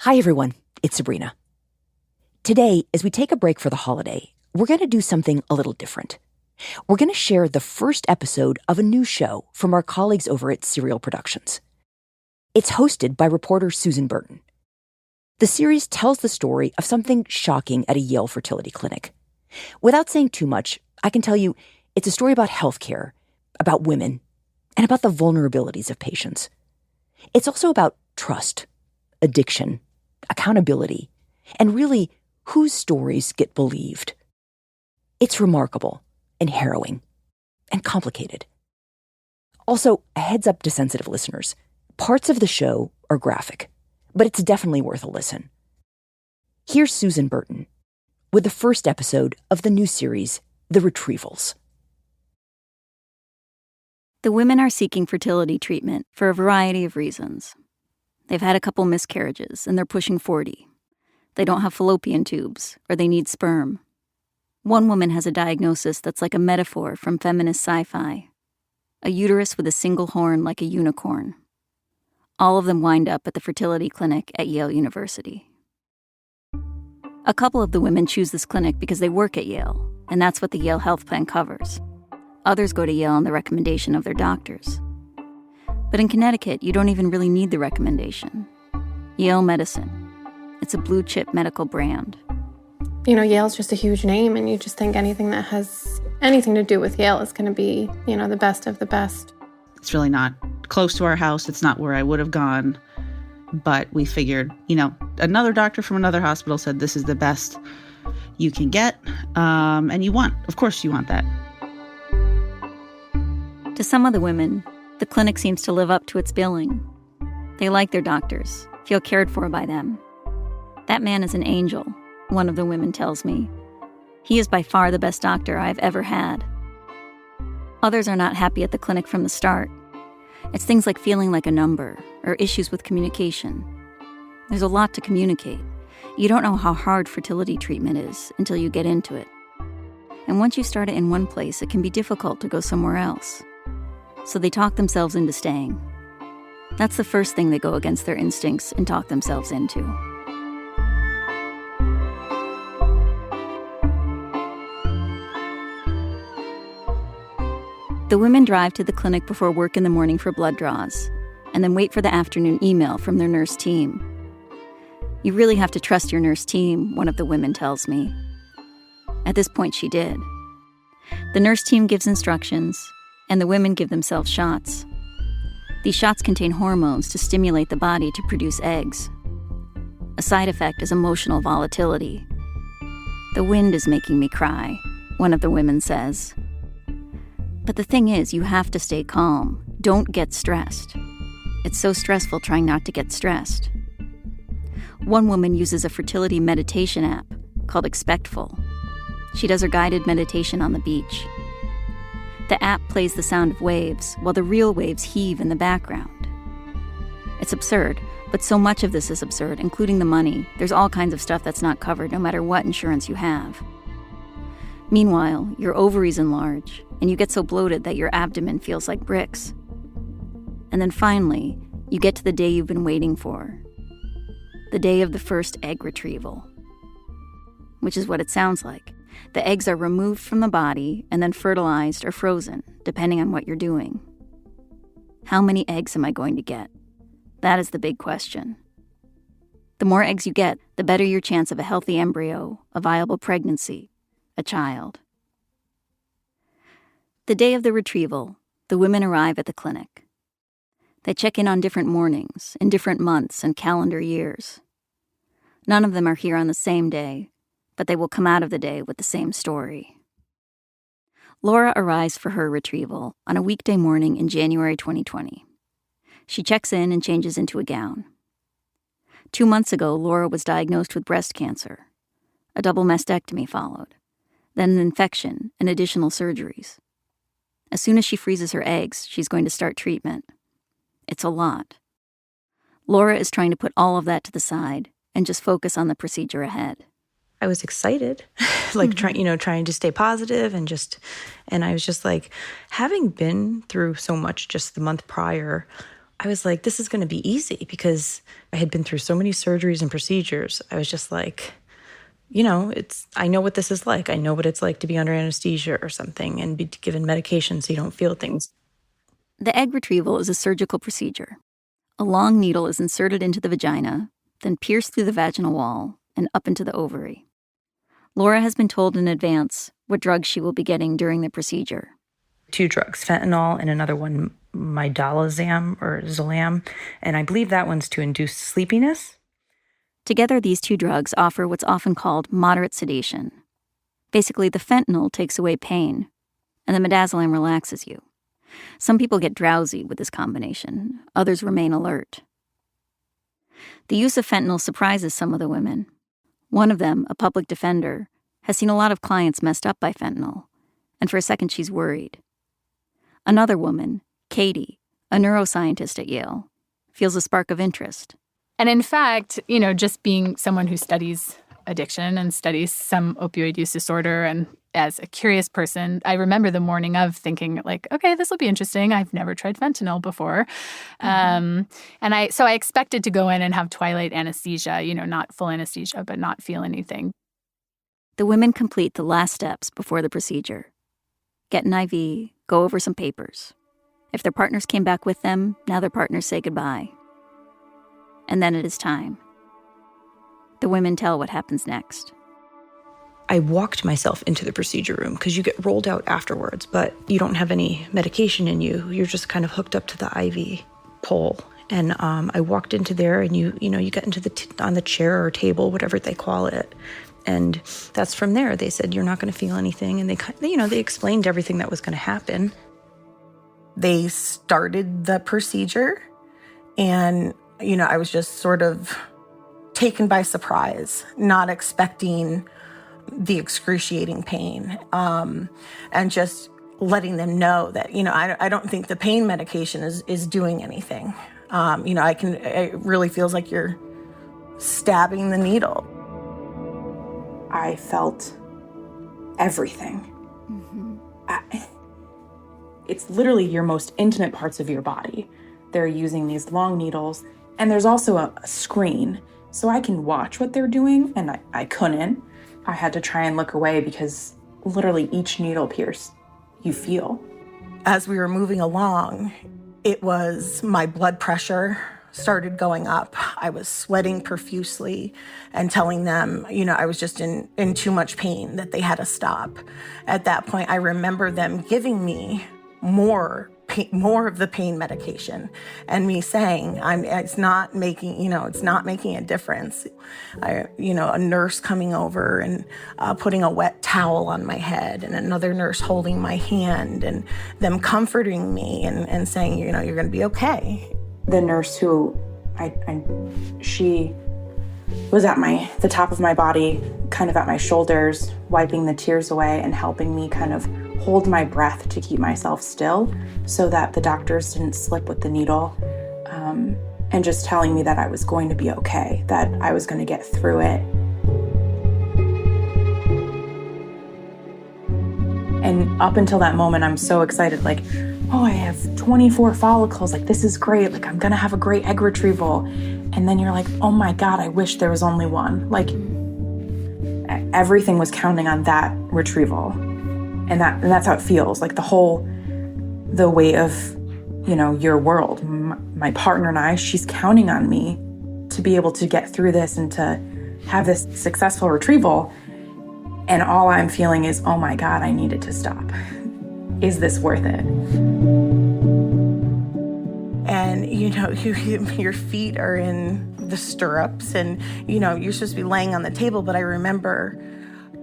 Hi, everyone. It's Sabrina. Today, as we take a break for the holiday, we're going to do something a little different. We're going to share the first episode of a new show from our colleagues over at Serial Productions. It's hosted by reporter Susan Burton. The series tells the story of something shocking at a Yale fertility clinic. Without saying too much, I can tell you it's a story about healthcare, about women, and about the vulnerabilities of patients. It's also about trust, addiction, accountability, and really whose stories get believed. It's remarkable and harrowing and complicated. Also, a heads up to sensitive listeners. Parts of the show are graphic, but it's definitely worth a listen. Here's Susan Burton with the first episode of the new series, The Retrievals. The women are seeking fertility treatment for a variety of reasons. They've had a couple miscarriages, and they're pushing 40. They don't have fallopian tubes, or they need sperm. One woman has a diagnosis that's like a metaphor from feminist sci-fi. A uterus with a single horn like a unicorn. All of them wind up at the fertility clinic at Yale University. A couple of the women choose this clinic because they work at Yale, and that's what the Yale health plan covers. Others go to Yale on the recommendation of their doctors. But in Connecticut, you don't even really need the recommendation. Yale Medicine. It's a blue-chip medical brand. You know, Yale's just a huge name, and you just think anything that has anything to do with Yale is going to be, the best of the best. It's really not close to our house. It's not where I would have gone. But we figured, another doctor from another hospital said this is the best you can get. And of course you want that. To some of the women, the clinic seems to live up to its billing. They like their doctors, feel cared for by them. That man is an angel, one of the women tells me. He is by far the best doctor I've ever had. Others are not happy at the clinic from the start. It's things like feeling like a number, or issues with communication. There's a lot to communicate. You don't know how hard fertility treatment is until you get into it. And once you start it in one place, it can be difficult to go somewhere else. So they talk themselves into staying. That's the first thing they go against their instincts and talk themselves into. The women drive to the clinic before work in the morning for blood draws, and then wait for the afternoon email from their nurse team. You really have to trust your nurse team, one of the women tells me. At this point, she did. The nurse team gives instructions, and the women give themselves shots. These shots contain hormones to stimulate the body to produce eggs. A side effect is emotional volatility. The wind is making me cry, one of the women says. But the thing is, you have to stay calm. Don't get stressed. It's so stressful trying not to get stressed. One woman uses a fertility meditation app called Expectful. She does her guided meditation on the beach. The app plays the sound of waves while the real waves heave in the background. It's absurd, but so much of this is absurd, including the money. There's all kinds of stuff that's not covered no matter what insurance you have. Meanwhile, your ovaries enlarge, and you get so bloated that your abdomen feels like bricks. And then finally, you get to the day you've been waiting for. The day of the first egg retrieval. Which is what it sounds like. The eggs are removed from the body and then fertilized or frozen, depending on what you're doing. How many eggs am I going to get? That is the big question. The more eggs you get, the better your chance of a healthy embryo, a viable pregnancy, a child. The day of the retrieval, the women arrive at the clinic. They check in on different mornings, in different months and calendar years. None of them are here on the same day, but they will come out of the day with the same story. Laura arrives for her retrieval on a weekday morning in January 2020. She checks in and changes into a gown. 2 months ago, Laura was diagnosed with breast cancer. A double mastectomy followed, then an infection and additional surgeries. As soon as she freezes her eggs, she's going to start treatment. It's a lot. Laura is trying to put all of that to the side and just focus on the procedure ahead. I was excited, trying to stay positive and I was just like, having been through so much just the month prior, I was like, this is going to be easy because I had been through so many surgeries and procedures. I was just like, I know what this is like. I know what it's like to be under anesthesia or something and be given medication so you don't feel things. The egg retrieval is a surgical procedure. A long needle is inserted into the vagina, then pierced through the vaginal wall and up into the ovary. Laura has been told in advance what drugs she will be getting during the procedure. 2 drugs, fentanyl and another one, midolazam or Zolam. And I believe that one's to induce sleepiness. Together, these 2 drugs offer what's often called moderate sedation. Basically, the fentanyl takes away pain, and the midazolam relaxes you. Some people get drowsy with this combination. Others remain alert. The use of fentanyl surprises some of the women. One of them, a public defender, has seen a lot of clients messed up by fentanyl, and for a second she's worried. Another woman, Katie, a neuroscientist at Yale, feels a spark of interest. And in fact, just being someone who studies addiction and studies some opioid use disorder, and as a curious person, I remember the morning of thinking, like, okay, this will be interesting. I've never tried fentanyl before. And I expected to go in and have twilight anesthesia, not full anesthesia, but not feel anything. The women complete the last steps before the procedure. Get an IV, go over some papers. If their partners came back with them, now their partners say goodbye. And then it is time. The women tell what happens next. I walked myself into the procedure room because you get rolled out afterwards, but you don't have any medication in you. You're just kind of hooked up to the IV pole. And I walked into there, and you get into on the chair or table, whatever they call it. And that's from there. They said, you're not going to feel anything. And they explained everything that was going to happen. They started the procedure, and, I was just sort of taken by surprise, not expecting the excruciating pain, and just letting them know that, I don't think the pain medication is doing anything. It really feels like you're stabbing the needle. I felt everything. Mm-hmm. It's literally your most intimate parts of your body. They're using these long needles, and there's also a screen, so I can watch what they're doing, and I couldn't. I had to try and look away because literally each needle pierce, you feel. As we were moving along, it was my blood pressure started going up. I was sweating profusely and telling them, I was just in too much pain, that they had to stop. At that point, I remember them giving me more of the pain medication, and me saying, it's not making a difference. A nurse coming over and putting a wet towel on my head, and another nurse holding my hand, and them comforting me and saying, you're going to be okay. The nurse who she was at the top of my body, kind of at my shoulders, wiping the tears away and helping me kind of hold my breath to keep myself still so that the doctors didn't slip with the needle, and just telling me that I was going to be okay, that I was going to get through it. And up until that moment, I'm so excited, like, oh, I have 24 follicles, like, this is great, like, I'm going to have a great egg retrieval. And then you're like, oh my God, I wish there was only one. Like, everything was counting on that retrieval. And that's how it feels, like the weight of, your world. My partner and I, she's counting on me to be able to get through this and to have this successful retrieval. And all I'm feeling is, oh my God, I need it to stop. Is this worth it? And, your feet are in the stirrups, and, you're supposed to be laying on the table. But I remember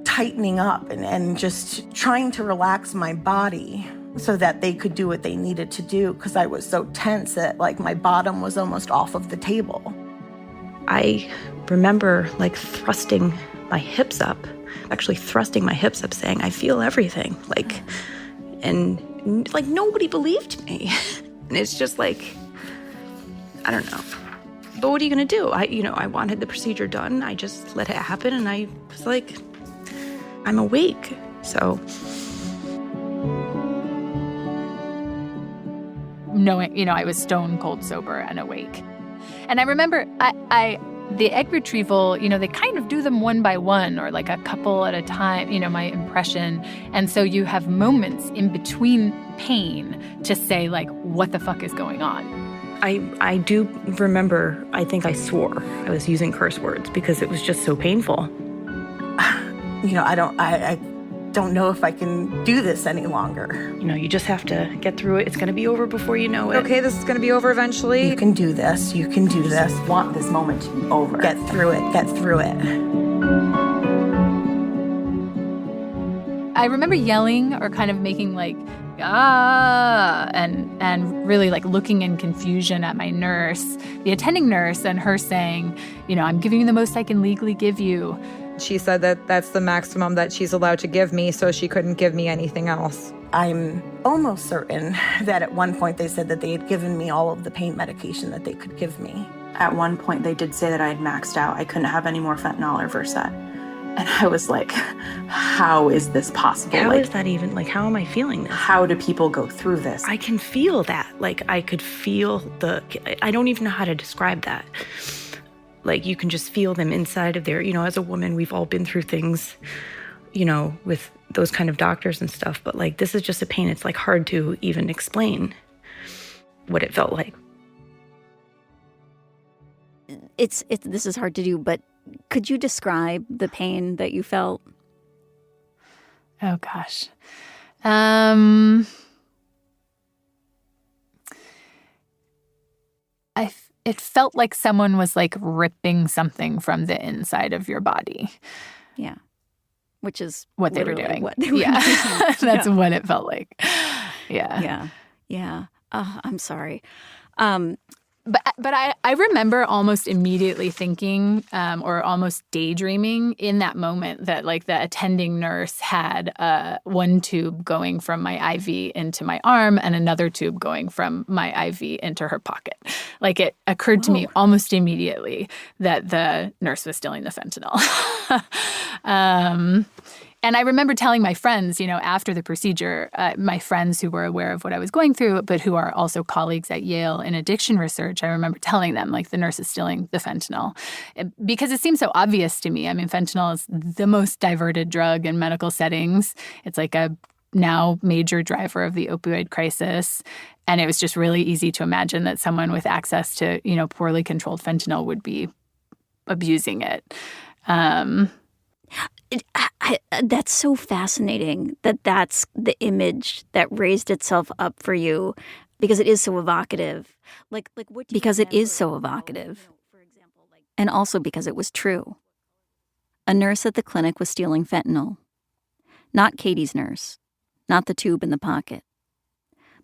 tightening up and just trying to relax my body so that they could do what they needed to do, because I was so tense that, like, my bottom was almost off of the table. I remember, thrusting my hips up, saying, I feel everything. And nobody believed me. And it's just I don't know. But what are you going to do? I wanted the procedure done. I just let it happen, and I was like, I'm awake. So knowing, I was stone cold sober and awake. And I remember the egg retrieval, they kind of do them one by one or like a couple at a time, my impression. And so you have moments in between pain to say, like, what the fuck is going on? I do remember, I think I swore. I was using curse words because it was just so painful. I don't know if I can do this any longer. You just have to get through it. It's going to be over before you know it. Okay, this is going to be over eventually. You can do this. You can do this. I want this moment to be over. Get through it. Get through it. I remember yelling or kind of making like, and really like looking in confusion at my nurse, the attending nurse, and her saying, I'm giving you the most I can legally give you. She said that that's the maximum that she's allowed to give me, so she couldn't give me anything else. I'm almost certain that at one point they said that they had given me all of the pain medication that they could give me. At one point they did say that I had maxed out. I couldn't have any more fentanyl or Versed. And I was like, how is this possible? How is that even, how am I feeling this? How do people go through this? I can feel that. I could feel I don't even know how to describe that. You can just feel them inside of there. As a woman, we've all been through things, with those kind of doctors and stuff. But this is just a pain. It's hard to even explain what it felt like. This is hard to do, but could you describe the pain that you felt? Oh, gosh. It felt like someone was ripping something from the inside of your body. Yeah. Which is what they were doing. What they were doing. That's what it felt like. Yeah. Yeah. I'm sorry. But I remember almost immediately thinking or almost daydreaming in that moment that the attending nurse had one tube going from my IV into my arm and another tube going from my IV into her pocket. It occurred to me almost immediately that the nurse was stealing the fentanyl. And I remember telling my friends, after the procedure, my friends who were aware of what I was going through, but who are also colleagues at Yale in addiction research, I remember telling them, the nurse is stealing the fentanyl. Because it seems so obvious to me. I mean, fentanyl is the most diverted drug in medical settings. It's a now major driver of the opioid crisis. And it was just really easy to imagine that someone with access to, poorly controlled fentanyl would be abusing it. That's so fascinating that's the image that raised itself up for you because it is so evocative. Because it is so evocative. And also because it was true. A nurse at the clinic was stealing fentanyl. Not Katie's nurse, not the tube in the pocket.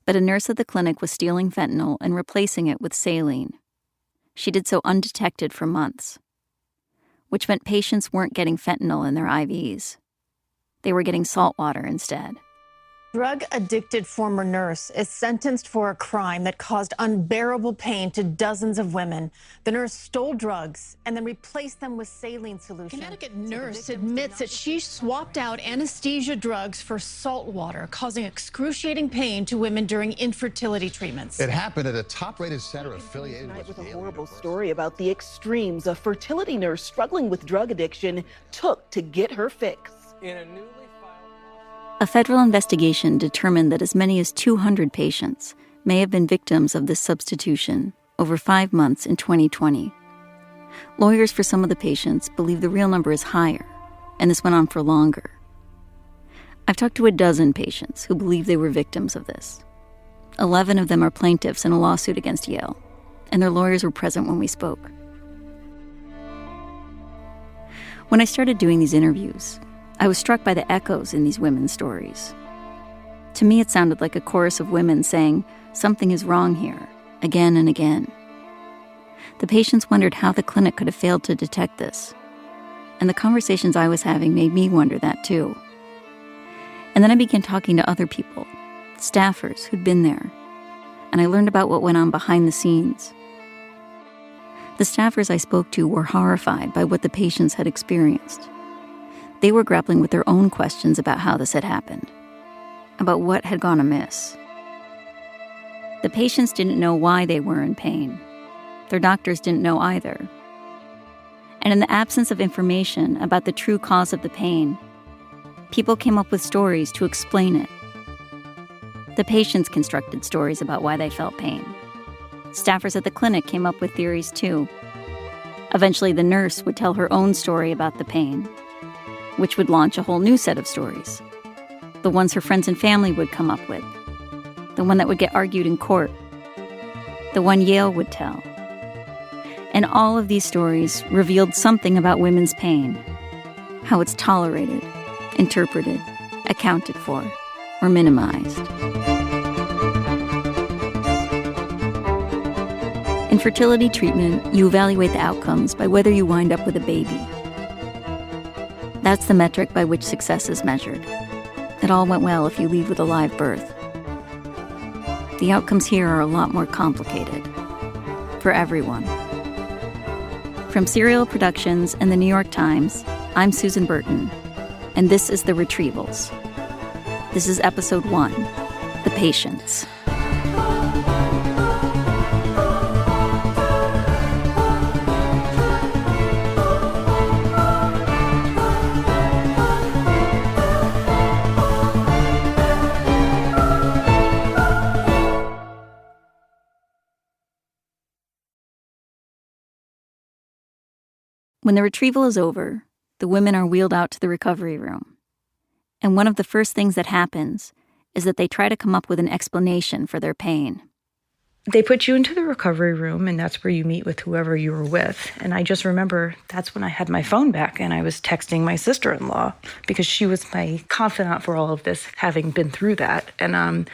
But a nurse at the clinic was stealing fentanyl and replacing it with saline. She did so undetected for months. Which meant patients weren't getting fentanyl in their IVs. They were getting salt water instead. Drug-addicted former nurse is sentenced for a crime that caused unbearable pain to dozens of women. The nurse stole drugs and then replaced them with saline solution. Connecticut nurse admits that she swapped out anesthesia drugs for salt water, causing excruciating pain to women during infertility treatments. It happened at a top-rated center affiliated with a horrible story about the extremes a fertility nurse struggling with drug addiction took to get her fix. A federal investigation determined that as many as 200 patients may have been victims of this substitution over 5 months in 2020. Lawyers for some of the patients believe the real number is higher, and this went on for longer. I've talked to a dozen patients who believe they were victims of this. 11 of them are plaintiffs in a lawsuit against Yale, and their lawyers were present when we spoke. When I started doing these interviews, I was struck by the echoes in these women's stories. To me, it sounded like a chorus of women saying, "Something is wrong here," again and again. The patients wondered how the clinic could have failed to detect this. And the conversations I was having made me wonder that too. And then I began talking to other people, staffers who'd been there, and I learned about what went on behind the scenes. The staffers I spoke to were horrified by what the patients had experienced. They were grappling with their own questions about how this had happened, about what had gone amiss. The patients didn't know why they were in pain. Their doctors didn't know either. And in the absence of information about the true cause of the pain, people came up with stories to explain it. The patients constructed stories about why they felt pain. Staffers at the clinic came up with theories too. Eventually, the nurse would tell her own story about the pain, which would launch a whole new set of stories. The ones her friends and family would come up with. The one that would get argued in court. The one Yale would tell. And all of these stories revealed something about women's pain, how it's tolerated, interpreted, accounted for, or minimized. In fertility treatment, you evaluate the outcomes by whether you wind up with a baby. That's the metric by which success is measured. It all went well if you leave with a live birth. The outcomes here are a lot more complicated. For everyone. From Serial Productions and the New York Times, I'm Susan Burton, and this is The Retrievals. This is Episode 1, The Patients. When the retrieval is over, the women are wheeled out to the recovery room. And one of the first things that happens is that they try to come up with an explanation for their pain. They put you into the recovery room, and that's where you meet with whoever you were with. And I just remember that's when I had my phone back, and I was texting my sister-in-law because she was my confidant for all of this, having been through that. And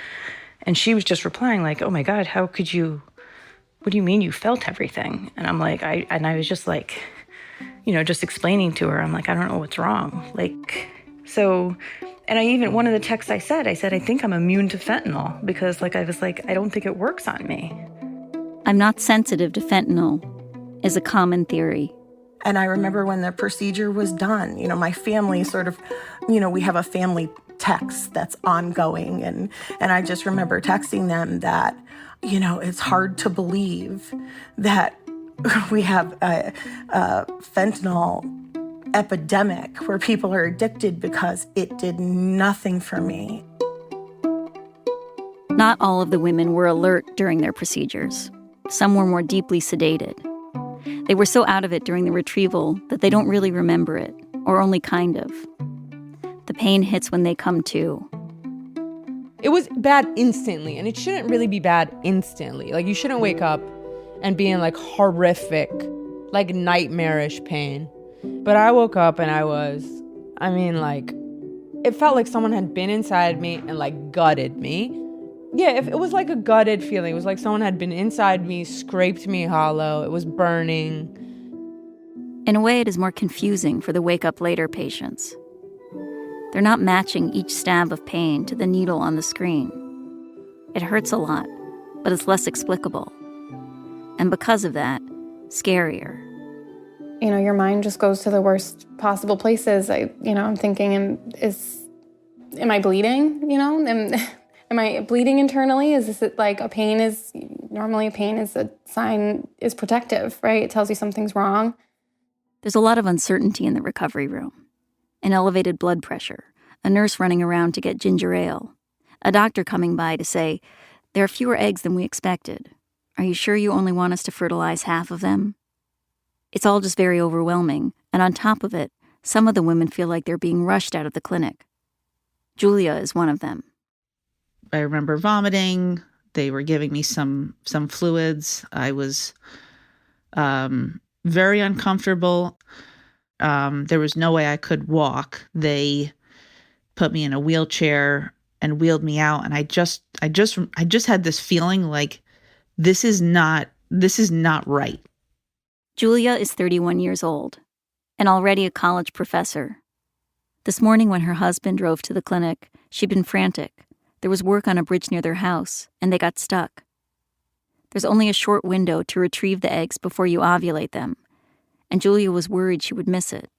she was just replying like, "Oh my God, how could you? What do you mean you felt everything?" And I'm like, I was just like, just explaining to her, I'm like, I don't know what's wrong. And one of the texts I said, I think I'm immune to fentanyl because I was like, I don't think it works on me. I'm not sensitive to fentanyl is a common theory. And I remember when the procedure was done, my family sort of, we have a family text that's ongoing. And I just remember texting them that, it's hard to believe that we have a fentanyl epidemic where people are addicted because it did nothing for me. Not all of the women were alert during their procedures. Some were more deeply sedated. They were so out of it during the retrieval that they don't really remember it, or only kind of. The pain hits when they come to. It was bad instantly, and it shouldn't really be bad instantly. You shouldn't wake up and be in horrific, nightmarish pain. But I woke up and it felt like someone had been inside me and gutted me. Yeah, it was like a gutted feeling. It was like someone had been inside me, scraped me hollow. It was burning. In a way, it is more confusing for the wake up later patients. They're not matching each stab of pain to the needle on the screen. It hurts a lot, but it's less explicable. And because of that, scarier. Your mind just goes to the worst possible places. I'm thinking, am I bleeding? Am I bleeding internally? Is this normally a pain is a sign, is protective, right? It tells you something's wrong. There's a lot of uncertainty in the recovery room. An elevated blood pressure, a nurse running around to get ginger ale, a doctor coming by to say, there are fewer eggs than we expected. Are you sure you only want us to fertilize half of them? It's all just very overwhelming, and on top of it, some of the women feel like they're being rushed out of the clinic. Julia is one of them. I remember vomiting. They were giving me some fluids. I was very uncomfortable. There was no way I could walk. They put me in a wheelchair and wheeled me out, and I just had this feeling like this is not right. Julia is 31 years old and already a college professor. This morning when her husband drove to the clinic, she'd been frantic. There was work on a bridge near their house, and they got stuck. There's only a short window to retrieve the eggs before you ovulate them, and Julia was worried she would miss it.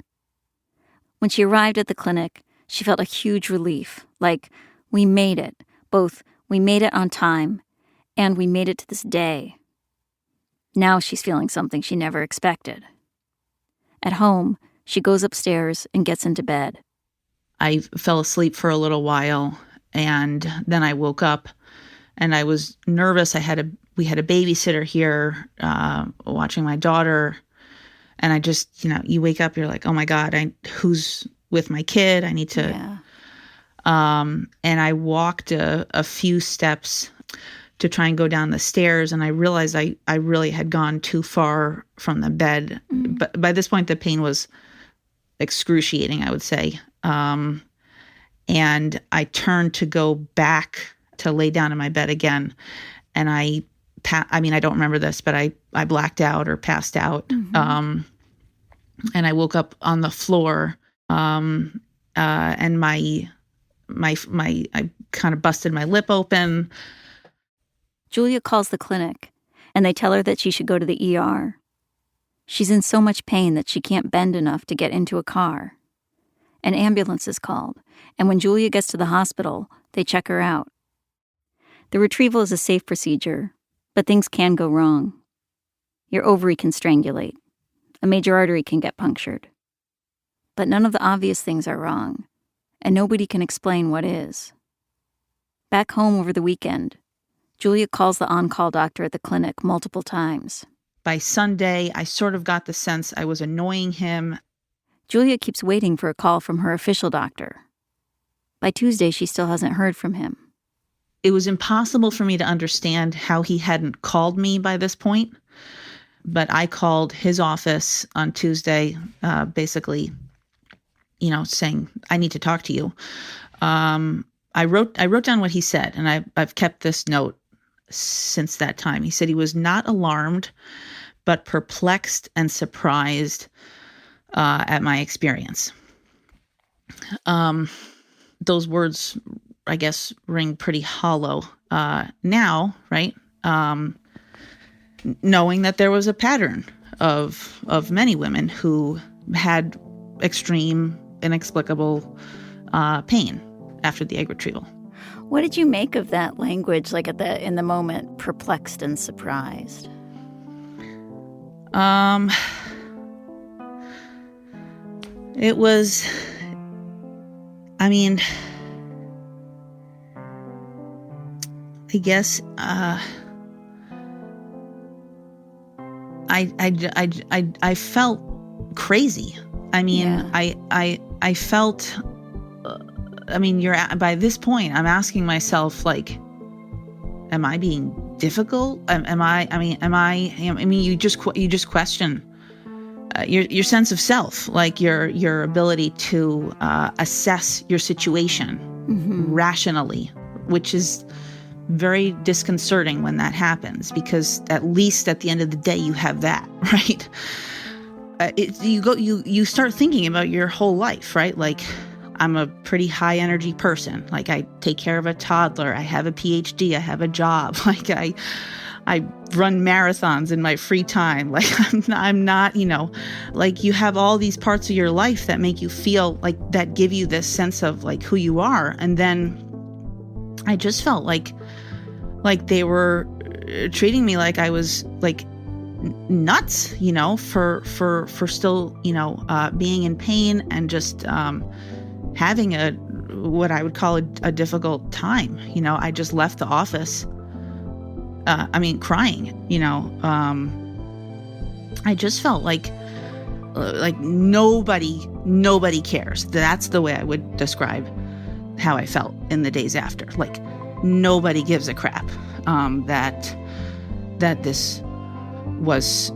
When she arrived at the clinic, she felt a huge relief, like, we made it. Both, we made it on time, And we made it to this day. Now she's feeling something she never expected. At home, she goes upstairs and gets into bed. I fell asleep for a little while, and then I woke up, and I was nervous. We had a babysitter here watching my daughter, and I just, you wake up, you're like, oh my God, who's with my kid? I need to. Yeah. And I walked a few steps to try and go down the stairs, and I realized I really had gone too far from the bed. Mm-hmm. But by this point, the pain was excruciating, I would say. And I turned to go back to lay down in my bed again, and I don't remember this, but I blacked out or passed out. Mm-hmm. And I woke up on the floor, and I kind of busted my lip open. Julia calls the clinic, and they tell her that she should go to the ER. She's in so much pain that she can't bend enough to get into a car. An ambulance is called, and when Julia gets to the hospital, they check her out. The retrieval is a safe procedure, but things can go wrong. Your ovary can strangulate. A major artery can get punctured. But none of the obvious things are wrong, and nobody can explain what is. Back home over the weekend, Julia calls the on-call doctor at the clinic multiple times. By Sunday, I sort of got the sense I was annoying him. Julia keeps waiting for a call from her official doctor. By Tuesday, she still hasn't heard from him. It was impossible for me to understand how he hadn't called me by this point. But I called his office on Tuesday, basically, saying, I need to talk to you. I wrote down what he said, and I've kept this note since that time. He said he was not alarmed, but perplexed and surprised at my experience. Those words, I guess, ring pretty hollow now, right? Knowing that there was a pattern of many women who had extreme, inexplicable pain after the egg retrieval. What did you make of that language, like in the moment, perplexed and surprised? It was, I guess, I felt crazy. I felt, by this point, I'm asking myself, like, am I being difficult? You just question your sense of self, like your ability to assess your situation rationally, which is very disconcerting when that happens, because at least at the end of the day you have that, right? You start thinking about your whole life, right? Like, I'm a pretty high energy person. Like, I take care of a toddler. I have a PhD. I have a job. Like, I run marathons in my free time. Like, I'm not, like, you have all these parts of your life that make you feel like, that give you this sense of like who you are. And then I just felt like they were treating me like I was like nuts, for still, being in pain and just having what I would call a difficult time. I just left the office, crying, I just felt like nobody cares. That's the way I would describe how I felt in the days after. Like, nobody gives a crap that this was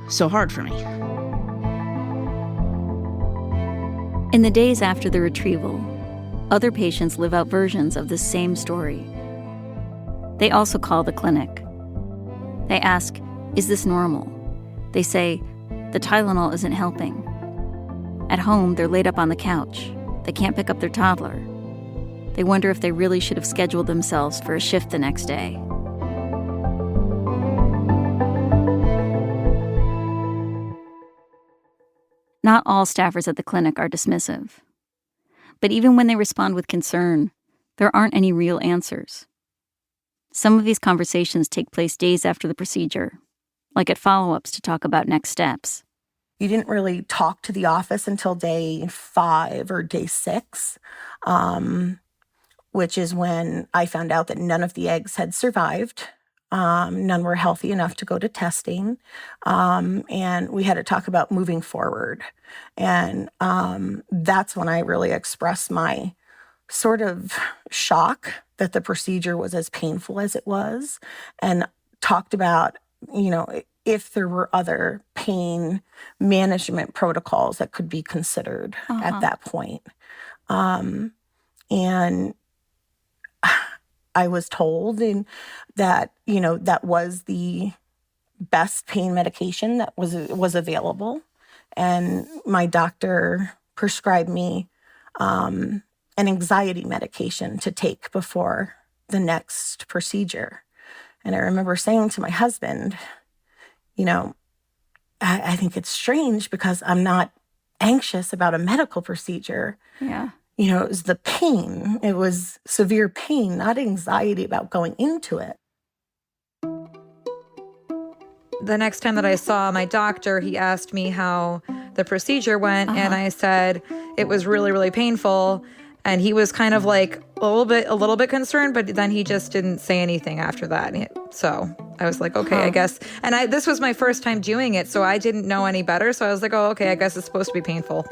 so hard for me. In the days after the retrieval, other patients live out versions of the same story. They also call the clinic. They ask, is this normal? They say, the Tylenol isn't helping. At home, they're laid up on the couch. They can't pick up their toddler. They wonder if they really should have scheduled themselves for a shift the next day. Not all staffers at the clinic are dismissive. But even when they respond with concern, there aren't any real answers. Some of these conversations take place days after the procedure, like at follow-ups to talk about next steps. You didn't really talk to the office until day 5 or day 6, which is when I found out that none of the eggs had survived. None were healthy enough to go to testing. And we had to talk about moving forward. And that's when I really expressed my sort of shock that the procedure was as painful as it was, and talked about, if there were other pain management protocols that could be considered at that point. And I was told that, that was the best pain medication that was available. And my doctor prescribed me an anxiety medication to take before the next procedure. And I remember saying to my husband, I think it's strange because I'm not anxious about a medical procedure. Yeah. It was the pain. It was severe pain, not anxiety about going into it. The next time that I saw my doctor, he asked me how the procedure went, and I said it was really, really painful. And he was kind of like a little bit concerned, but then he just didn't say anything after that. So I was like, okay, I guess. And this was my first time doing it, so I didn't know any better. So I was like, oh, okay, I guess it's supposed to be painful.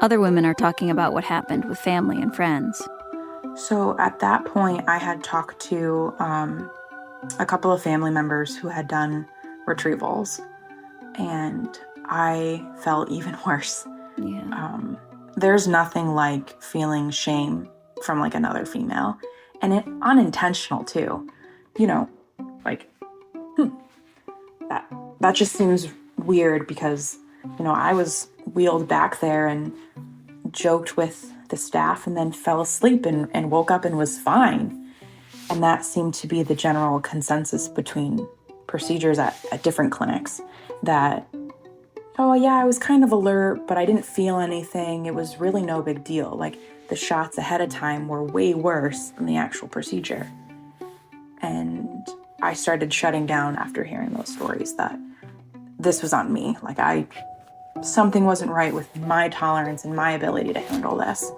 Other women are talking about what happened with family and friends. So at that point, I had talked to a couple of family members who had done retrievals, and I felt even worse. Yeah. There's nothing like feeling shame from like another female, and it unintentional too. That just seems weird because, I was wheeled back there and joked with the staff and then fell asleep and woke up and was fine. And that seemed to be the general consensus between procedures at different clinics, that, oh yeah, I was kind of alert, but I didn't feel anything. It was really no big deal. Like, the shots ahead of time were way worse than the actual procedure. And I started shutting down after hearing those stories that this was on me. Like, something wasn't right with my tolerance and my ability to handle this.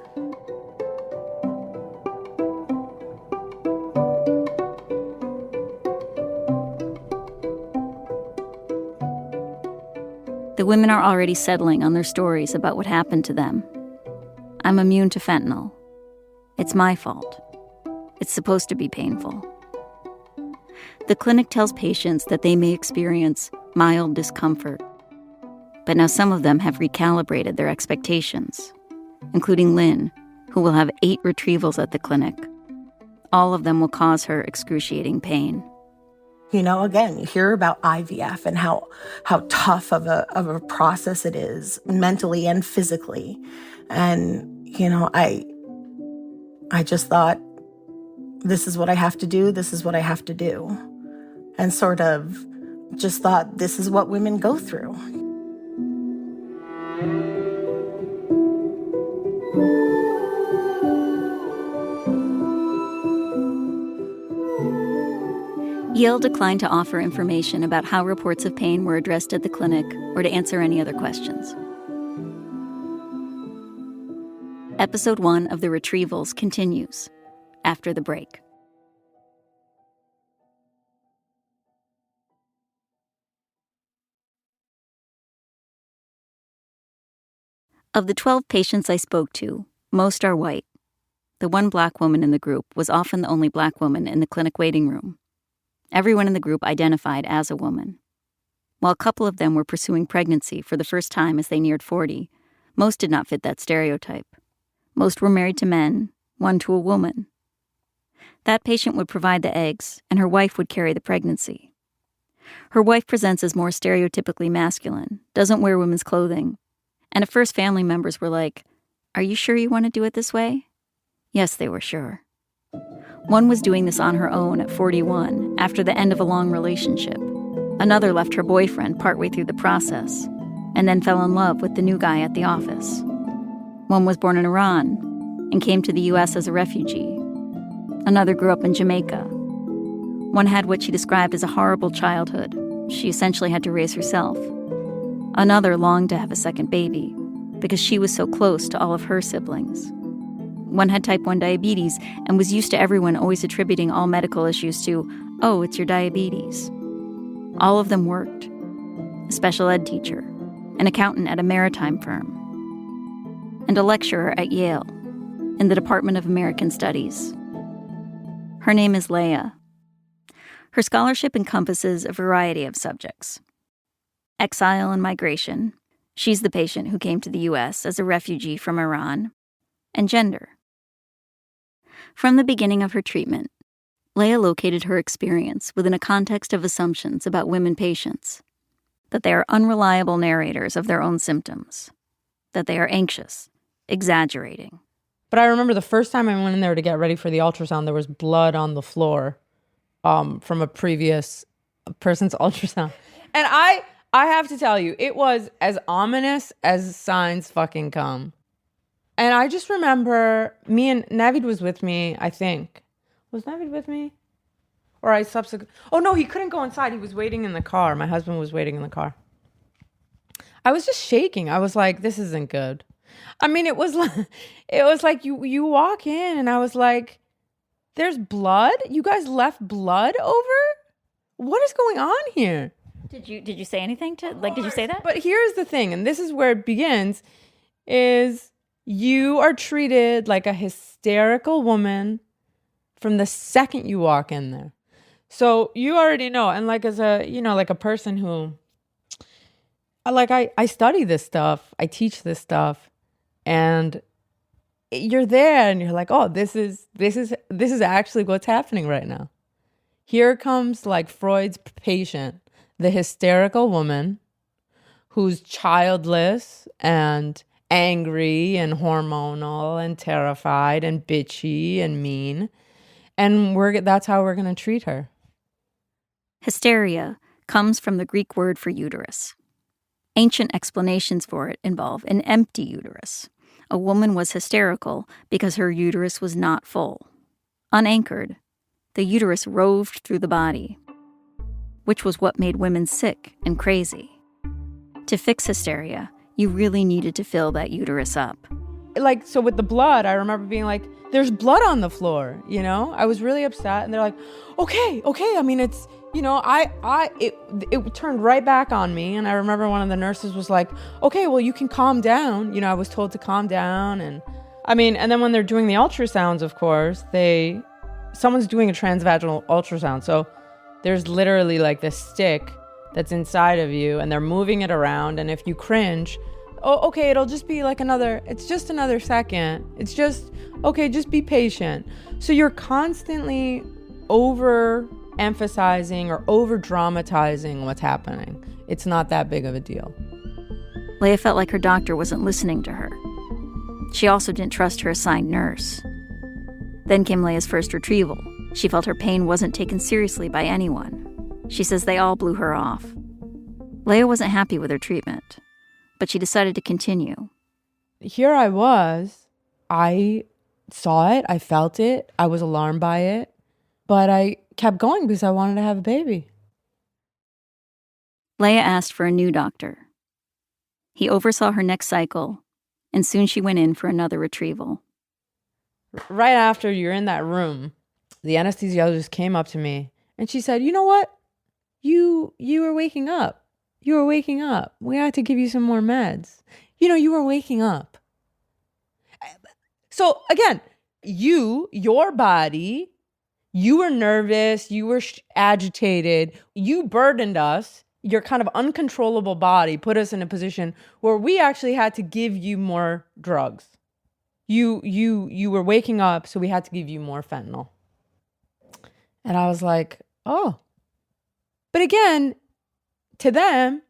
The women are already settling on their stories about what happened to them. I'm immune to fentanyl. It's my fault. It's supposed to be painful. The clinic tells patients that they may experience mild discomfort. But now some of them have recalibrated their expectations, including Lynn, who will have 8 retrievals at the clinic. All of them will cause her excruciating pain. Again, you hear about I.V.F. and how tough of a process it is, mentally and physically. And, I just thought, this is what I have to do, this is what I have to do. And sort of just thought, this is what women go through. Yale declined to offer information about how reports of pain were addressed at the clinic or to answer any other questions. Episode 1 of The Retrievals continues after the break. Of the 12 patients I spoke to, most are white. The one black woman in the group was often the only black woman in the clinic waiting room. Everyone in the group identified as a woman. While a couple of them were pursuing pregnancy for the first time as they neared 40, most did not fit that stereotype. Most were married to men, one to a woman. That patient would provide the eggs, and her wife would carry the pregnancy. Her wife presents as more stereotypically masculine, doesn't wear women's clothing, and at first family members were like, "Are you sure you want to do it this way?" Yes, they were sure. One was doing this on her own at 41 after the end of a long relationship. Another left her boyfriend partway through the process and then fell in love with the new guy at the office. One was born in Iran and came to the U.S. as a refugee. Another grew up in Jamaica. One had what she described as a horrible childhood. She essentially had to raise herself. Another longed to have a second baby because she was so close to all of her siblings. One had type 1 diabetes and was used to everyone always attributing all medical issues to, oh, it's your diabetes. All of them worked. A special ed teacher, an accountant at a maritime firm, and a lecturer at Yale in the Department of American Studies. Her name is Leah. Her scholarship encompasses a variety of subjects. Exile and migration. She's the patient who came to the U.S. as a refugee from Iran. And gender. From the beginning of her treatment, Leah located her experience within a context of assumptions about women patients. That they are unreliable narrators of their own symptoms. That they are anxious, exaggerating. But I remember the first time I went in there to get ready for the ultrasound, there was blood on the floor from a previous person's ultrasound. And I have to tell you, it was as ominous as signs fucking come. And I just remember Navid was with me, I think. Was Navid with me? Or oh no, he couldn't go inside. He was waiting in the car. My husband was waiting in the car. I was just shaking. I was like, this isn't good. I mean, it was like you walk in and I was like, there's blood? You guys left blood over? What is going on here? Did you say anything did you say that? But here's the thing, and this is where it begins, is you are treated like a hysterical woman from the second you walk in there. So you already know, and like as a, like a person who, I study this stuff, I teach this stuff, and you're there and you're like, oh, this is actually what's happening right now. Here comes like Freud's patient, the hysterical woman who's childless and angry and hormonal and terrified and bitchy and mean. And that's how we're going to treat her. Hysteria comes from the Greek word for uterus. Ancient explanations for it involve an empty uterus. A woman was hysterical because her uterus was not full. Unanchored, the uterus roved through the body, which was what made women sick and crazy. To fix hysteria, you really needed to fill that uterus up. So with the blood, I remember being like, there's blood on the floor, I was really upset, and they're like, okay, I mean, it's, it turned right back on me, and I remember one of the nurses was like, okay, well, you can calm down. I was told to calm down, and then when they're doing the ultrasounds, of course, someone's doing a transvaginal ultrasound, so there's literally like this stick that's inside of you, and they're moving it around, and if you cringe, oh, okay, it'll just be like it's just another second. It's just, okay, just be patient. So you're constantly over-emphasizing or over-dramatizing what's happening. It's not that big of a deal. Leah felt like her doctor wasn't listening to her. She also didn't trust her assigned nurse. Then came Leah's first retrieval. She felt her pain wasn't taken seriously by anyone. She says they all blew her off. Leah wasn't happy with her treatment, but she decided to continue. Here I was. I saw it. I felt it. I was alarmed by it. But I kept going because I wanted to have a baby. Leah asked for a new doctor. He oversaw her next cycle, and soon she went in for another retrieval. Right after you're in that room, the anesthesiologist came up to me and she said, you know what? You were waking up. You were waking up. We had to give you some more meds. You were waking up. So again, your body, you were nervous, you were agitated, you burdened us. Your kind of uncontrollable body put us in a position where we actually had to give you more drugs. You were waking up, so we had to give you more fentanyl. And I was like, oh. But again, to them,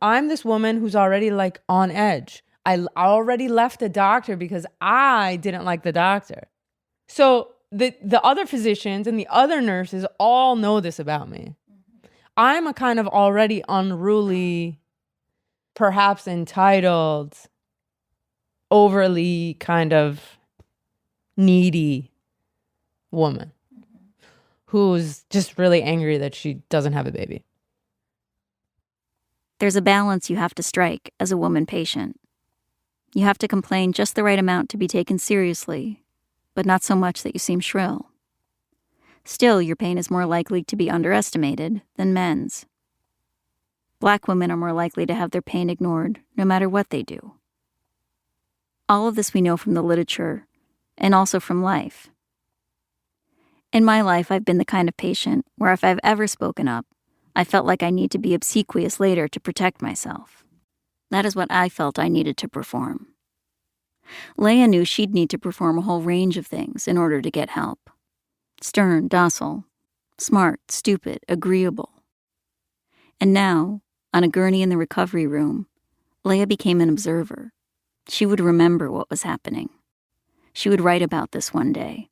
I'm this woman who's already like on edge. I already left the doctor because I didn't like the doctor. So the other physicians and the other nurses all know this about me. I'm a kind of already unruly, perhaps entitled, overly kind of needy woman who's just really angry that she doesn't have a baby. There's a balance you have to strike as a woman patient. You have to complain just the right amount to be taken seriously, but not so much that you seem shrill. Still, your pain is more likely to be underestimated than men's. Black women are more likely to have their pain ignored, no matter what they do. All of this we know from the literature, and also from life. In my life, I've been the kind of patient where if I've ever spoken up, I felt like I need to be obsequious later to protect myself. That is what I felt I needed to perform. Leah knew she'd need to perform a whole range of things in order to get help. Stern, docile, smart, stupid, agreeable. And now, on a gurney in the recovery room, Leah became an observer. She would remember what was happening. She would write about this one day.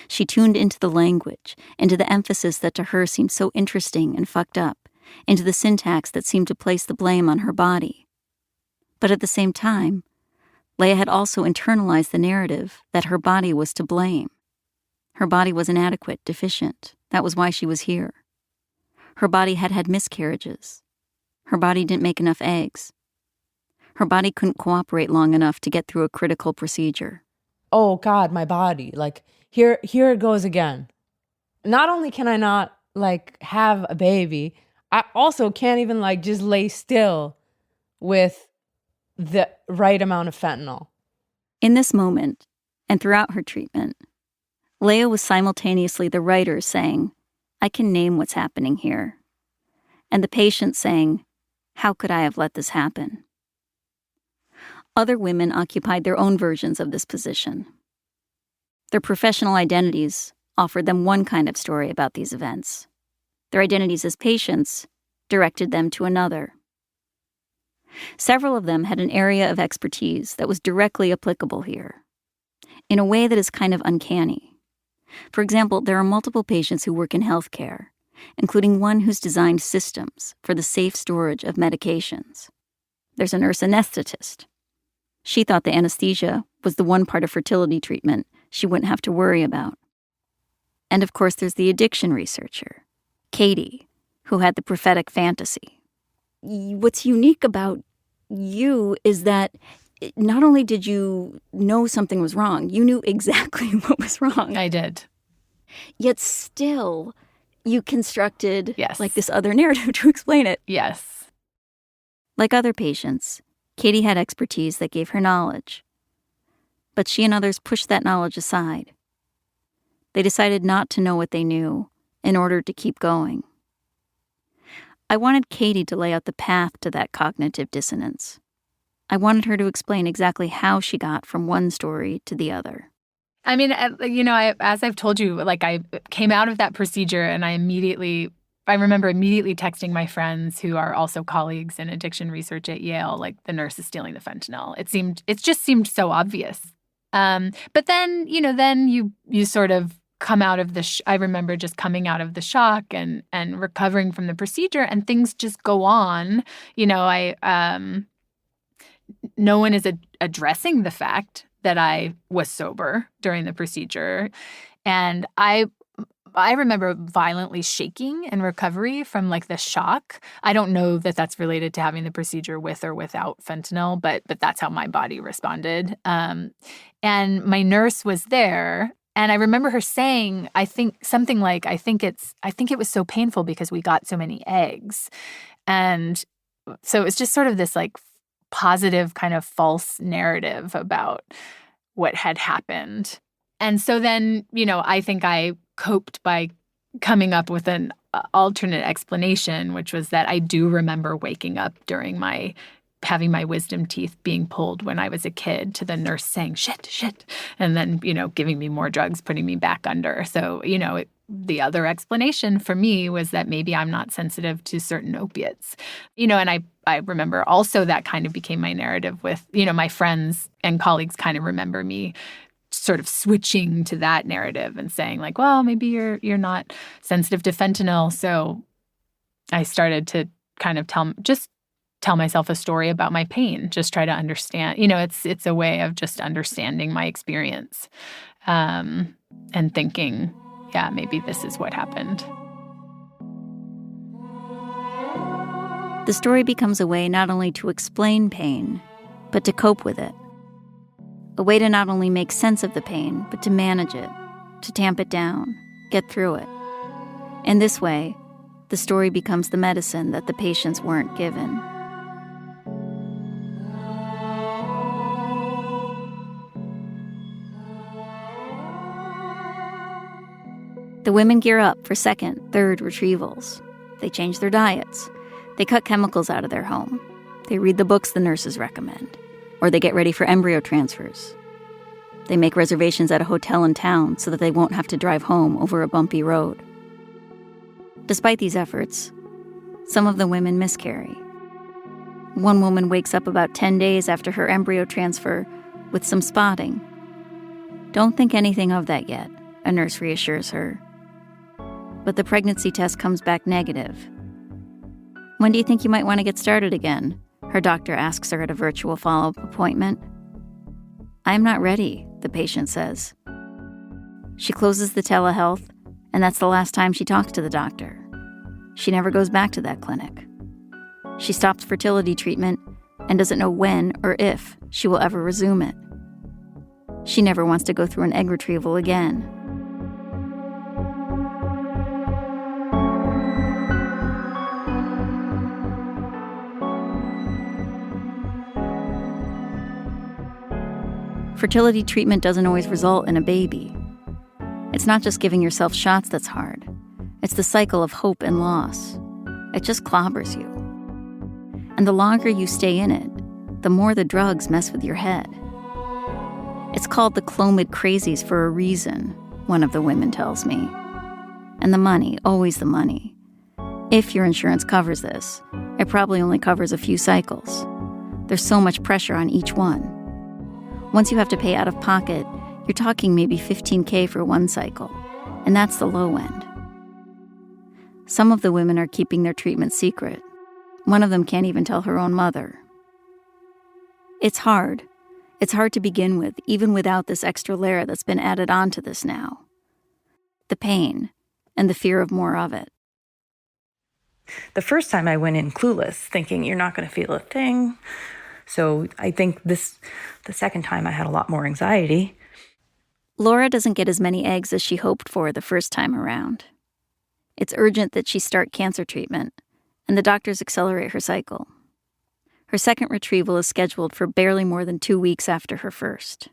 She tuned into the language, into the emphasis that to her seemed so interesting and fucked up, into the syntax that seemed to place the blame on her body. But at the same time, Leah had also internalized the narrative that her body was to blame. Her body was inadequate, deficient. That was why she was here. Her body had had miscarriages. Her body didn't make enough eggs. Her body couldn't cooperate long enough to get through a critical procedure. Oh God, my body. Like, here it goes again. Not only can I not, like, have a baby, I also can't even, like, just lay still with the right amount of fentanyl. In this moment, and throughout her treatment, Leah was simultaneously the writer saying, I can name what's happening here, and the patient saying, how could I have let this happen? Other women occupied their own versions of this position. Their professional identities offered them one kind of story about these events. Their identities as patients directed them to another. Several of them had an area of expertise that was directly applicable here, in a way that is kind of uncanny. For example, there are multiple patients who work in healthcare, including one who's designed systems for the safe storage of medications. There's a nurse anesthetist. She thought the anesthesia was the one part of fertility treatment she wouldn't have to worry about. And of course, there's the addiction researcher, Katie, who had the prophetic fantasy. What's unique about you is that not only did you know something was wrong, you knew exactly what was wrong. I did. Yet still, you constructed Yes. like this other narrative to explain it. Yes. Like other patients, Katie had expertise that gave her knowledge. But she and others pushed that knowledge aside. They decided not to know what they knew in order to keep going. I wanted Katie to lay out the path to that cognitive dissonance. I wanted her to explain exactly how she got from one story to the other. I mean, as I've told you, like, I came out of that procedure and I remember immediately texting my friends who are also colleagues in addiction research at Yale, like, the nurse is stealing the fentanyl. It just seemed so obvious. But then, then you sort of come out of I remember just coming out of the shock and recovering from the procedure, and things just go on. No one is addressing the fact that I was sober during the procedure. And I remember violently shaking in recovery from, like, the shock. I don't know that that's related to having the procedure with or without fentanyl, but that's how my body responded. And my nurse was there, and I remember her saying, I think something like, I think it was so painful because we got so many eggs. And so it's just sort of this, like, positive kind of false narrative about what had happened. And so then, I think I coped by coming up with an alternate explanation, which was that I do remember waking up during having my wisdom teeth being pulled when I was a kid, to the nurse saying, shit, and then, giving me more drugs, putting me back under. So, the other explanation for me was that maybe I'm not sensitive to certain opiates, and I remember also that kind of became my narrative with, my friends and colleagues kind of remember me sort of switching to that narrative and saying, like, well, maybe you're not sensitive to fentanyl. So I started to kind of tell myself a story about my pain, just try to understand. It's a way of just understanding my experience. and thinking, yeah, maybe this is what happened. The story becomes a way not only to explain pain, but to cope with it. A way to not only make sense of the pain, but to manage it, to tamp it down, get through it. In this way, the story becomes the medicine that the patients weren't given. The women gear up for second, third retrievals. They change their diets. They cut chemicals out of their home. They read the books the nurses recommend. Or they get ready for embryo transfers. They make reservations at a hotel in town so that they won't have to drive home over a bumpy road. Despite these efforts, some of the women miscarry. One woman wakes up about 10 days after her embryo transfer with some spotting. Don't think anything of that yet, a nurse reassures her. But the pregnancy test comes back negative. When do you think you might want to get started again? Her doctor asks her at a virtual follow-up appointment. I'm not ready, the patient says. She closes the telehealth, and that's the last time she talks to the doctor. She never goes back to that clinic. She stops fertility treatment and doesn't know when or if she will ever resume it. She never wants to go through an egg retrieval again. Fertility treatment doesn't always result in a baby. It's not just giving yourself shots that's hard. It's the cycle of hope and loss. It just clobbers you. And the longer you stay in it, the more the drugs mess with your head. It's called the Clomid crazies for a reason, one of the women tells me. And the money, always the money. If your insurance covers this, it probably only covers a few cycles. There's so much pressure on each one. Once you have to pay out of pocket, you're talking maybe $15,000 for one cycle, and that's the low end. Some of the women are keeping their treatment secret. One of them can't even tell her own mother. It's hard. It's hard to begin with, even without this extra layer that's been added onto this now. The pain and the fear of more of it. The first time I went in clueless, thinking you're not going to feel a thing. So I think the second time I had a lot more anxiety. Laura doesn't get as many eggs as she hoped for the first time around. It's urgent that she start cancer treatment, and the doctors accelerate her cycle. Her second retrieval is scheduled for barely more than 2 weeks after her first.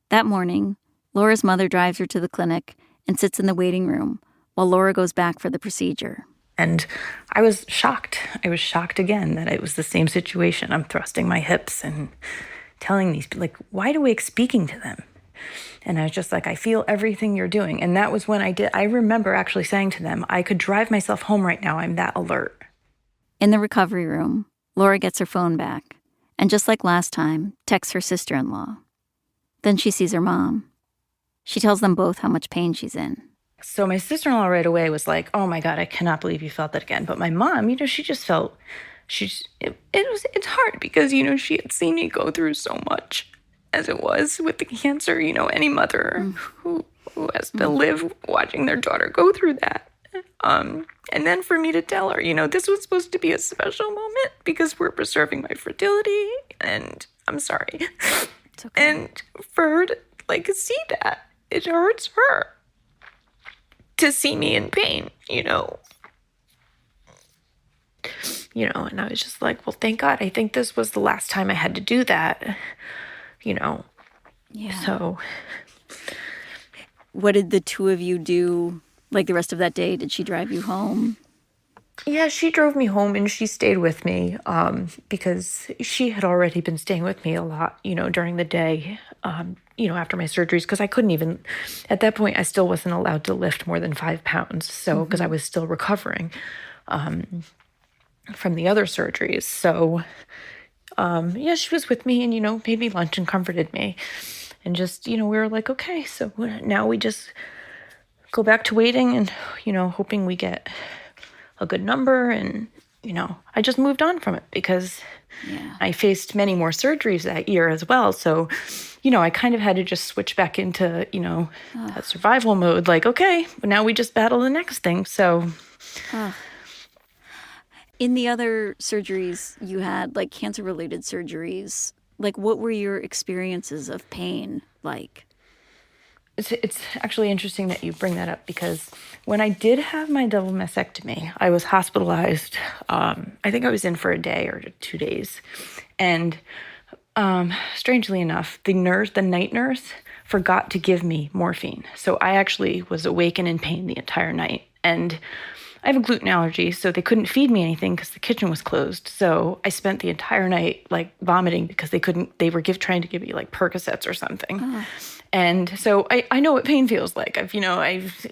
That morning, Laura's mother drives her to the clinic and sits in the waiting room while Laura goes back for the procedure. And I was shocked. I was shocked again that it was the same situation. I'm thrusting my hips and telling these people, like, wide awake speaking to them. And I was just like, I feel everything you're doing. And that was when I remember actually saying to them, I could drive myself home right now. I'm that alert. In the recovery room, Laura gets her phone back and just like last time, texts her sister-in-law. Then she sees her mom. She tells them both how much pain she's in. So my sister-in-law right away was like, oh my God, I cannot believe you felt that again. But my mom, she just felt, it's hard because, she had seen me go through so much as it was with the cancer, any mother who has to live watching their daughter go through that. And then for me to tell her, this was supposed to be a special moment because we're preserving my fertility and I'm sorry. It's okay. And for her to see that, it hurts her to see me in pain, and I was just like, well, thank God. I think this was the last time I had to do that, Yeah. So. What did the two of you do, the rest of that day? Did she drive you home? Yeah, she drove me home and she stayed with me because she had already been staying with me a lot, during the day, after my surgeries, because I couldn't even, at that point, I still wasn't allowed to lift more than 5 pounds. So, because I was still recovering from the other surgeries. So, she was with me and, made me lunch and comforted me. And just, we were like, okay, so now we just go back to waiting and, hoping we get a good number and, I just moved on from it because I faced many more surgeries that year as well. So, I kind of had to just switch back into, that survival mode. Like, okay, but now we just battle the next thing. So. In the other surgeries you had, like cancer-related surgeries, like what were your experiences of pain like? It's actually interesting that you bring that up because when I did have my double mastectomy, I was hospitalized. I think I was in for a day or 2 days. And strangely enough, the night nurse, forgot to give me morphine. So I actually was awake and in pain the entire night. And I have a gluten allergy, so they couldn't feed me anything because the kitchen was closed. So I spent the entire night like vomiting because they were trying to give me like Percocets or something. And so I know what pain feels like. I've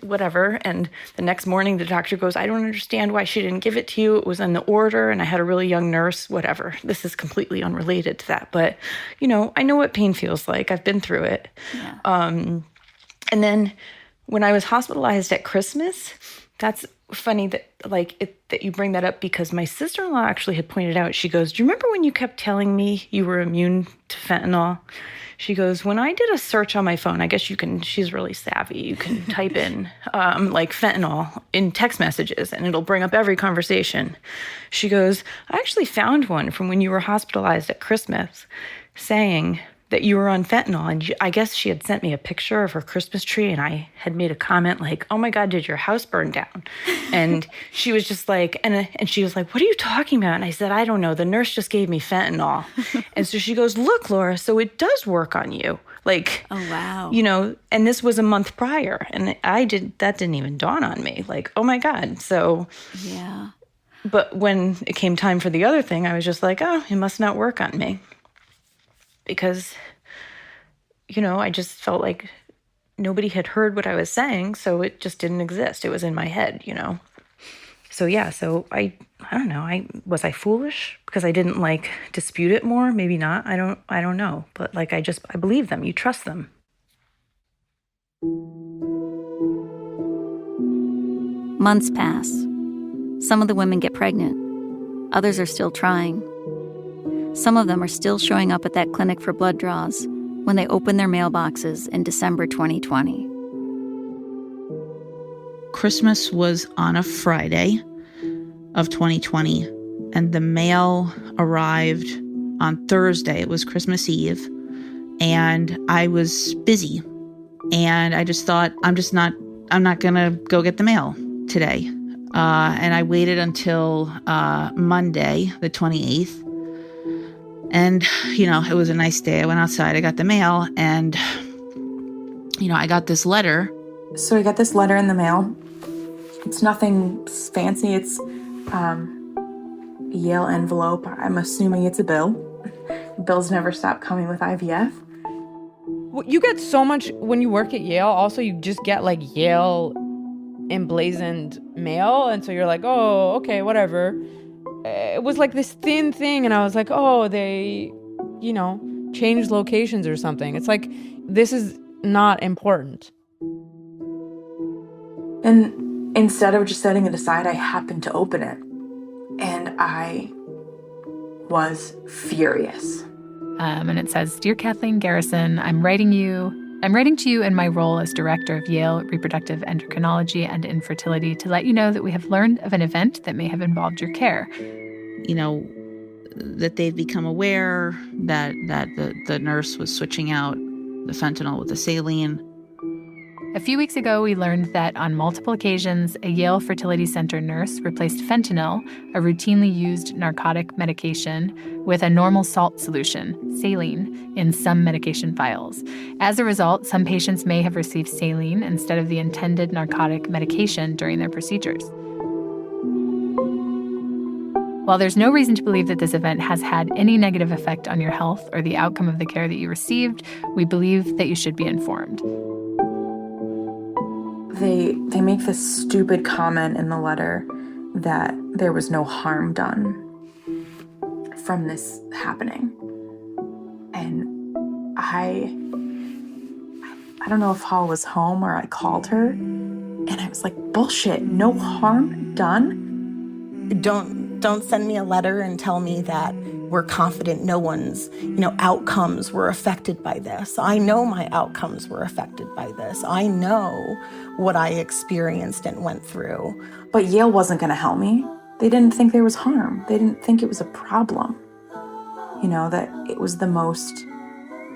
whatever. And the next morning the doctor goes, I don't understand why she didn't give it to you. It was in the order and I had a really young nurse, whatever. This is completely unrelated to that. But, I know what pain feels like. I've been through it. Yeah. And then when I was hospitalized at Christmas, that's funny that that you bring that up because my sister-in-law actually had pointed out, she goes, do you remember when you kept telling me you were immune to fentanyl? She goes, when I did a search on my phone, I guess she's really savvy. You can type in like fentanyl in text messages and it'll bring up every conversation. She goes, I actually found one from when you were hospitalized at Christmas saying that you were on fentanyl. And I guess she had sent me a picture of her Christmas tree and I had made a comment like, oh my God, did your house burn down? And she was just like, and she was like, what are you talking about? And I said, I don't know. The nurse just gave me fentanyl. And so she goes, look, Laura, so it does work on you. Like, oh, wow. And this was a month prior. And that didn't even dawn on me. Like, oh my God. So, yeah. But when it came time for the other thing, I was just like, oh, it must not work on me. Because, I just felt like nobody had heard what I was saying, so it just didn't exist. It was in my head, So yeah, so I don't know. Was I foolish because I didn't dispute it more? Maybe not. I don't know. But I believe them. You trust them. Months pass. Some of the women get pregnant. Others are still trying. Some of them are still showing up at that clinic for blood draws when they open their mailboxes in December 2020. Christmas was on a Friday of 2020, and the mail arrived on Thursday. It was Christmas Eve, and I was busy. And I just thought, I'm not going to go get the mail today. And I waited until Monday, the 28th. And, it was a nice day. I went outside, I got the mail, and, I got this letter. So I got this letter in the mail. It's nothing fancy. It's Yale envelope. I'm assuming it's a bill. Bills never stop coming with I.V.F. You get so much when you work at Yale. Also, you just get Yale emblazoned mail. And so you're like, oh, okay, whatever. It was this thin thing, and I was like, oh, they, changed locations or something. It's this is not important. And instead of just setting it aside, I happened to open it. And I was furious. And it says, Dear Kathleen Garrison, I'm writing to you in my role as director of Yale Reproductive Endocrinology and Infertility to let you know that we have learned of an event that may have involved your care. That they've become aware that the nurse was switching out the fentanyl with the saline. A few weeks ago, we learned that on multiple occasions, a Yale Fertility Center nurse replaced fentanyl, a routinely used narcotic medication, with a normal salt solution, saline, in some medication files. As a result, some patients may have received saline instead of the intended narcotic medication during their procedures. While there's no reason to believe that this event has had any negative effect on your health or the outcome of the care that you received, we believe that you should be informed. They make this stupid comment in the letter that there was no harm done from this happening. And I don't know if Hall was home or I called her, and I was like, bullshit, no harm done? don't send me a letter and tell me that we're confident no one's, outcomes were affected by this. I know my outcomes were affected by this. I know what I experienced and went through. But Yale wasn't going to help me. They didn't think there was harm. They didn't think it was a problem. That it was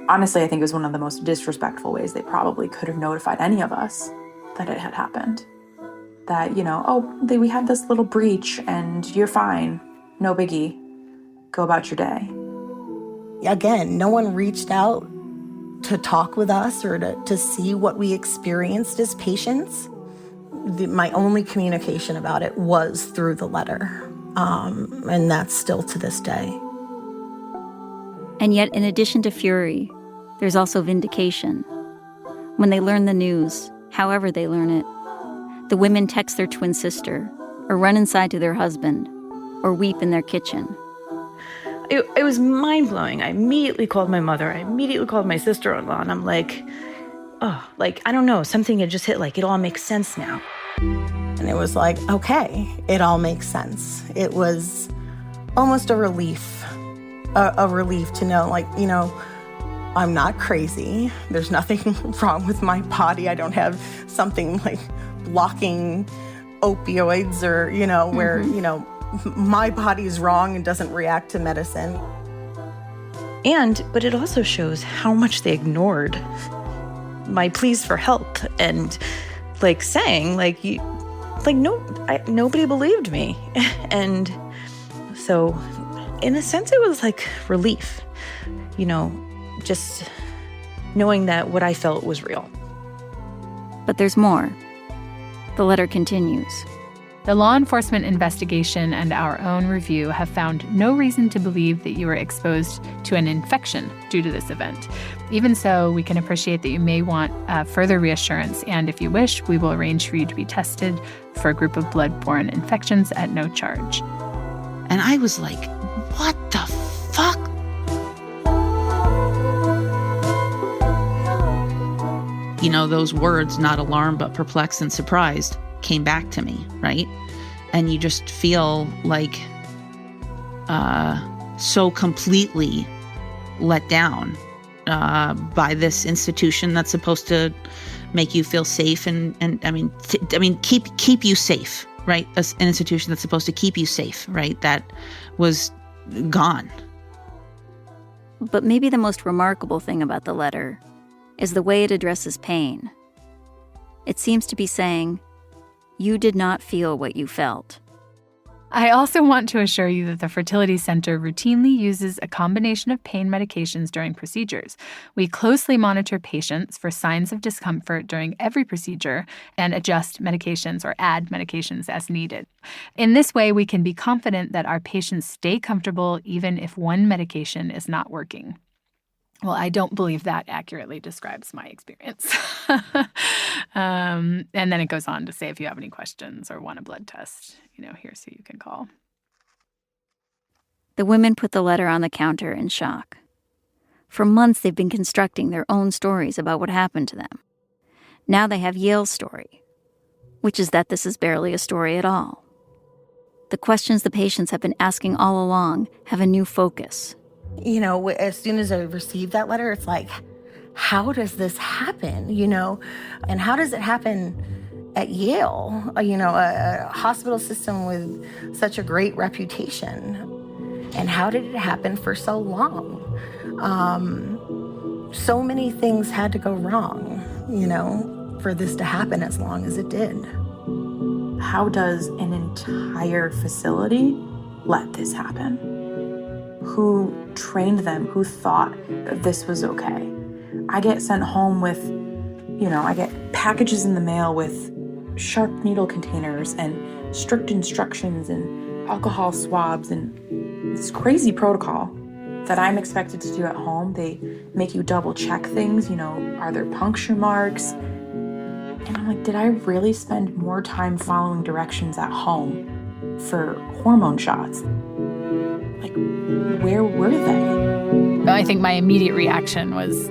honestly, I think it was one of the most disrespectful ways they probably could have notified any of us that it had happened. That, we had this little breach and you're fine. No biggie. Go about your day. Again, no one reached out to talk with us or to see what we experienced as patients. My only communication about it was through the letter. And that's still to this day. And yet, in addition to fury, there's also vindication. When they learn the news, however they learn it, the women text their twin sister, or run inside to their husband, or weep in their kitchen. It was mind-blowing. I immediately called my mother. I immediately called my sister-in-law, and I'm like, I don't know, something had just hit, it all makes sense now. And it was like, okay, it all makes sense. It was almost a relief to know, I'm not crazy. There's nothing wrong with my body. I don't have something blocking opioids or, where, my body's wrong and doesn't react to medicine. But it also shows how much they ignored my pleas for help and saying nobody believed me. And so in a sense it was relief, just knowing that what I felt was real. But there's more. The letter continues. The law enforcement investigation and our own review have found no reason to believe that you were exposed to an infection due to this event. Even so, we can appreciate that you may want further reassurance, and if you wish, we will arrange for you to be tested for a group of blood-borne infections at no charge. And I was like, what the fuck? Those words, not alarmed but perplexed and surprised, came back to me, right? And you just feel so completely let down by this institution that's supposed to make you feel safe and keep you safe, right? An institution that's supposed to keep you safe, right? That was gone. But maybe the most remarkable thing about the letter is the way it addresses pain. It seems to be saying, you did not feel what you felt. I also want to assure you that the Fertility Center routinely uses a combination of pain medications during procedures. We closely monitor patients for signs of discomfort during every procedure and adjust medications or add medications as needed. In this way, we can be confident that our patients stay comfortable even if one medication is not working. Well, I don't believe that accurately describes my experience. And then it goes on to say, if you have any questions or want a blood test, here's who you can call. The women put the letter on the counter in shock. For months, they've been constructing their own stories about what happened to them. Now they have Yale's story, which is that this is barely a story at all. The questions the patients have been asking all along have a new focus. As soon as I received that letter, it's like, how does this happen, And how does it happen at Yale, a hospital system with such a great reputation? And how did it happen for so long? So many things had to go wrong, for this to happen as long as it did. How does an entire facility let this happen? Who trained them? Who thought that this was okay? I get sent home with, I get packages in the mail with sharp needle containers and strict instructions and alcohol swabs and this crazy protocol that I'm expected to do at home. They make you double check things, are there puncture marks? And I'm like, did I really spend more time following directions at home for hormone shots? Where were they? I think my immediate reaction was,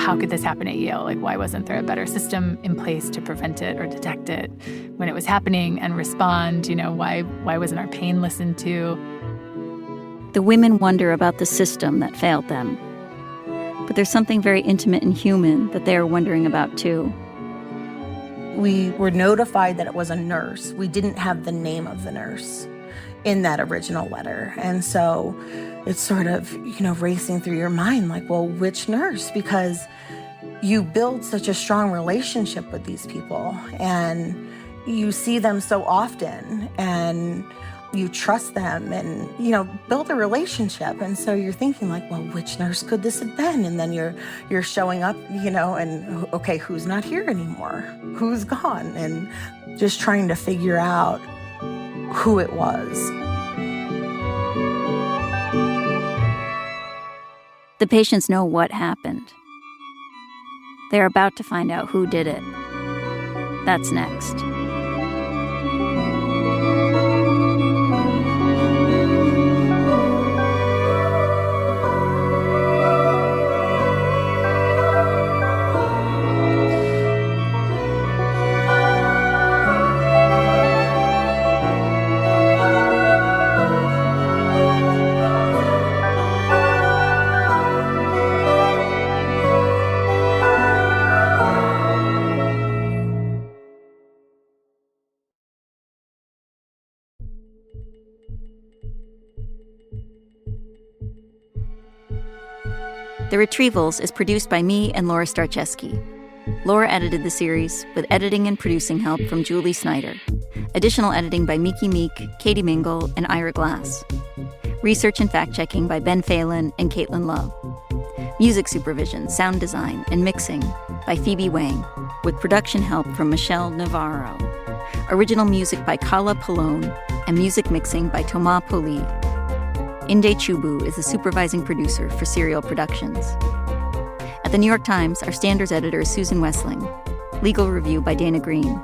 how could this happen at Yale? Like, why wasn't there a better system in place to prevent it or detect it when it was happening and respond? Why wasn't our pain listened to? The women wonder about the system that failed them. But there's something very intimate and human that they are wondering about, too. We were notified that it was a nurse. We didn't have the name of the nurse in that original letter. And so it's sort of, racing through your mind, like, well, which nurse? Because you build such a strong relationship with these people and you see them so often and you trust them and, build a relationship. And so you're thinking like, well, which nurse could this have been? And then you're showing up, and okay, who's not here anymore? Who's gone? And just trying to figure out who it was. The patients know what happened. They're about to find out who did it. That's next. The Retrievals is produced by me and Laura Starcheski. Laura edited the series with editing and producing help from Julie Snyder. Additional editing by Miki Meek, Katie Mingle, and Ira Glass. Research and fact-checking by Ben Phelan and Caitlin Love. Music supervision, sound design, and mixing by Phoebe Wang, with production help from Michelle Navarro. Original music by Kala Pallone, and music mixing by Thomas Poli. Inde Chubu is the supervising producer for Serial Productions. At the New York Times, our standards editor is Susan Wessling. Legal review by Dana Green.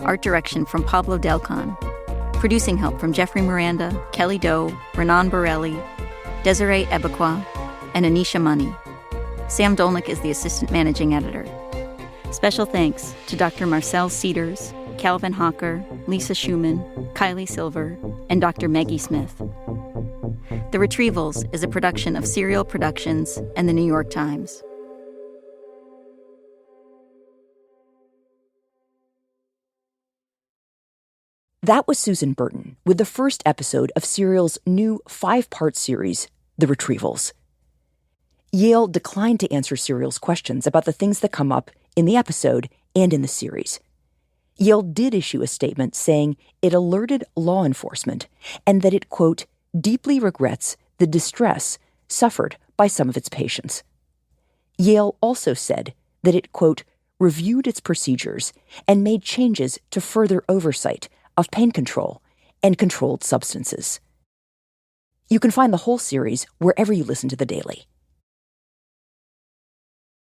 Art direction from Pablo Delcon. Producing help from Jeffrey Miranda, Kelly Doe, Renan Borelli, Desiree Ebequa, and Anisha Money. Sam Dolnick is the assistant managing editor. Special thanks to Dr. Marcel Cedars, Calvin Hawker, Lisa Schumann, Kylie Silver, and Dr. Maggie Smith. The Retrievals is a production of Serial Productions and the New York Times. That was Susan Burton with the first episode of Serial's new 5-part series, The Retrievals. Yale declined to answer Serial's questions about the things that come up in the episode and in the series. Yale did issue a statement saying it alerted law enforcement and that it, quote, deeply regrets the distress suffered by some of its patients. Yale also said that it, quote, reviewed its procedures and made changes to further oversight of pain control and controlled substances. You can find the whole series wherever you listen to The Daily.